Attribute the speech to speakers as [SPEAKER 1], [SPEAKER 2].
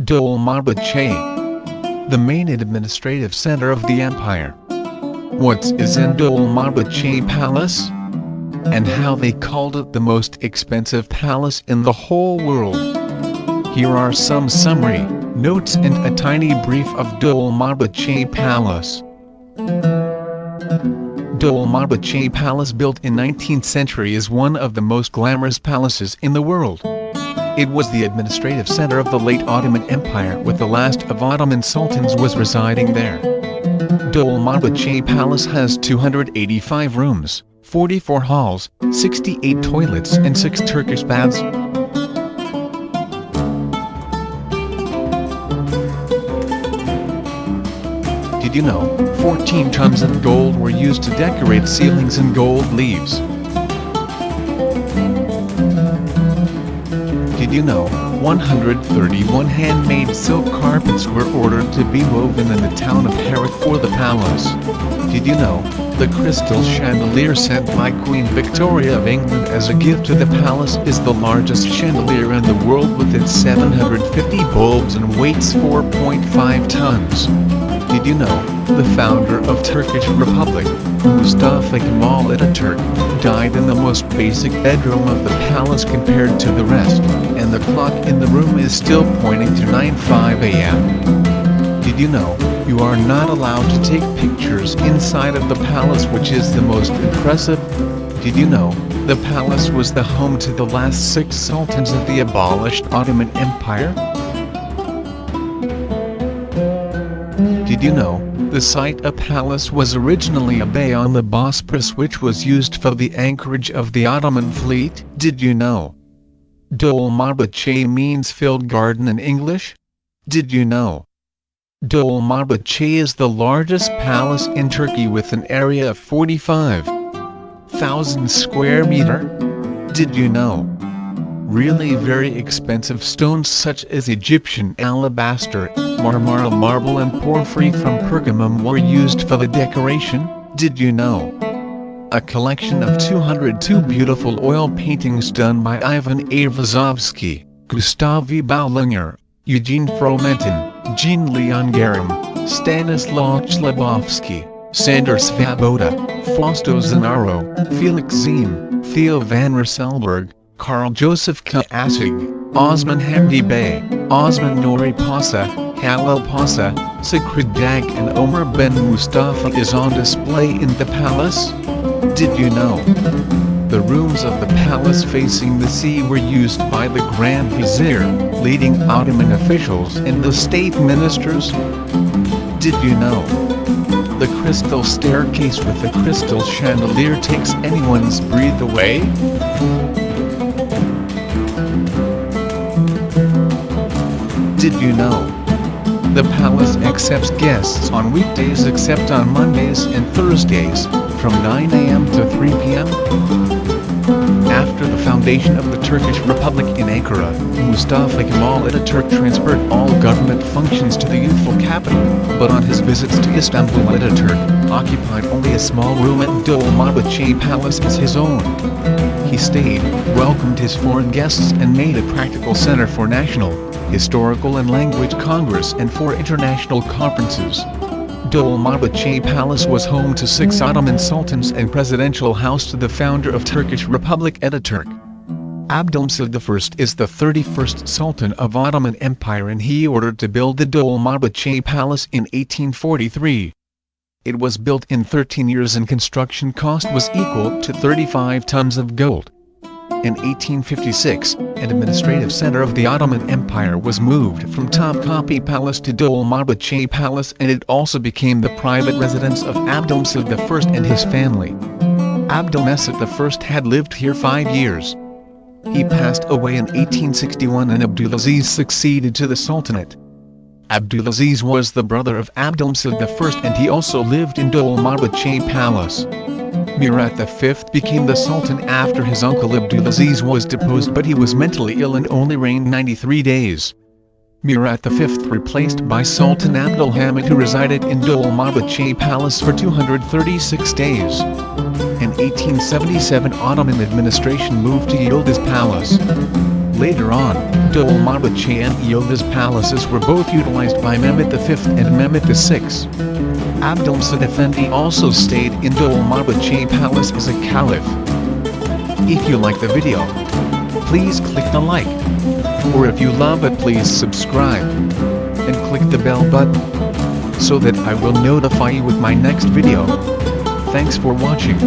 [SPEAKER 1] Dolmabahce, the main administrative center of the empire. What is in Dolmabahce Palace? And how they called it the most expensive palace in the whole world. Here are some summary notes and a tiny brief of Dolmabahce Palace. Dolmabahce Palace, built in 19th century, is one of the most glamorous palaces in the world. It was the administrative center of the late Ottoman Empire, with the last of Ottoman sultans was residing there. Dolmabahce Palace has 285 rooms, 44 halls, 68 toilets and 6 Turkish baths. Did you know, 14 tons of gold were used to decorate ceilings and gold leaves? Did you know, 131 handmade silk carpets were ordered to be woven in the town of Herat for the palace? Did you know, the crystal chandelier sent by Queen Victoria of England as a gift to the palace is the largest chandelier in the world, with its 750 bulbs and weighs 4.5 tons? Did you know, the founder of Turkish Republic, Mustafa Kemal Ataturk, died in the most basic bedroom of the palace compared to the rest, and the clock in the room is still pointing to 9:05 a.m. Did you know, you are not allowed to take pictures inside of the palace, which is the most impressive? Did you know, the palace was the home to the last 6 sultans of the abolished Ottoman Empire? Did you know, the site of palace was originally a bay on the Bosphorus, which was used for the anchorage of the Ottoman fleet? Did you know? Dolmabahce means filled garden in English? Did you know? Dolmabahce is the largest palace in Turkey with an area of 45,000 square meters. Did you know? Really very expensive stones such as Egyptian alabaster, Marmara marble and porphyry from Pergamum were used for the decoration. Did you know? A collection of 202 beautiful oil paintings done by Ivan Ayvazovsky, Gustav Baulinger, Eugene Fromentin, Jean Leon Garam, Stanislaw Chlebovsky, Sandor Svoboda, Fausto Zanaro, Felix Ziem, Theo van Rysselberg, Karl Joseph Kassig, Osman Hamdi Bey, Osman Nuri Pasha, Halil Pasha, Sigrid Dag and Omar Ben Mustafa is on display in the palace? Did you know? The rooms of the palace facing the sea were used by the Grand Vizier, leading Ottoman officials and the state ministers? Did you know? The crystal staircase with the crystal chandelier takes anyone's breath away? Did you know? The palace accepts guests on weekdays except on Mondays and Thursdays, from 9 a.m. to 3 p.m. After the foundation of the Turkish Republic in Ankara, Mustafa Kemal Ataturk transferred all government functions to the youthful capital, but on his visits to Istanbul, Ataturk occupied only a small room at Dolmabahce Palace as his own. He stayed, welcomed his foreign guests and made a practical center for national, historical and language congress and for international conferences. Dolmabahce Palace was home to 6 Ottoman sultans and presidential house to the founder of Turkish Republic Ataturk. Abdulmecid I is the 31st Sultan of Ottoman Empire, and he ordered to build the Dolmabahce Palace in 1843. It was built in 13 years and construction cost was equal to 35 tons of gold. In 1856, an administrative center of the Ottoman Empire was moved from Topkapi Palace to Dolmabahce Palace, and it also became the private residence of Abdulmecid I and his family. Abdulmecid I had lived here 5 years. He passed away in 1861 and Abdulaziz succeeded to the Sultanate. Abdulaziz was the brother of Abdulmecid I and he also lived in Dolmabahce Palace. Murat V became the Sultan after his uncle Abdulaziz was deposed, but he was mentally ill and only reigned 93 days. Murat V replaced by Sultan Abdulhamid, who resided in Dolmabahce Palace for 236 days. In 1877, Ottoman administration moved to Yildiz Palace. Later on, Dolmabahce and Yildiz Palaces were both utilized by Mehmet V and Mehmet VI. Abdulmecid Efendi also stayed in Dolmabahce Palace as a caliph. If you like the video, please click the like. Or if you love it, please subscribe. And click the bell button, so that I will notify you with my next video. Thanks for watching.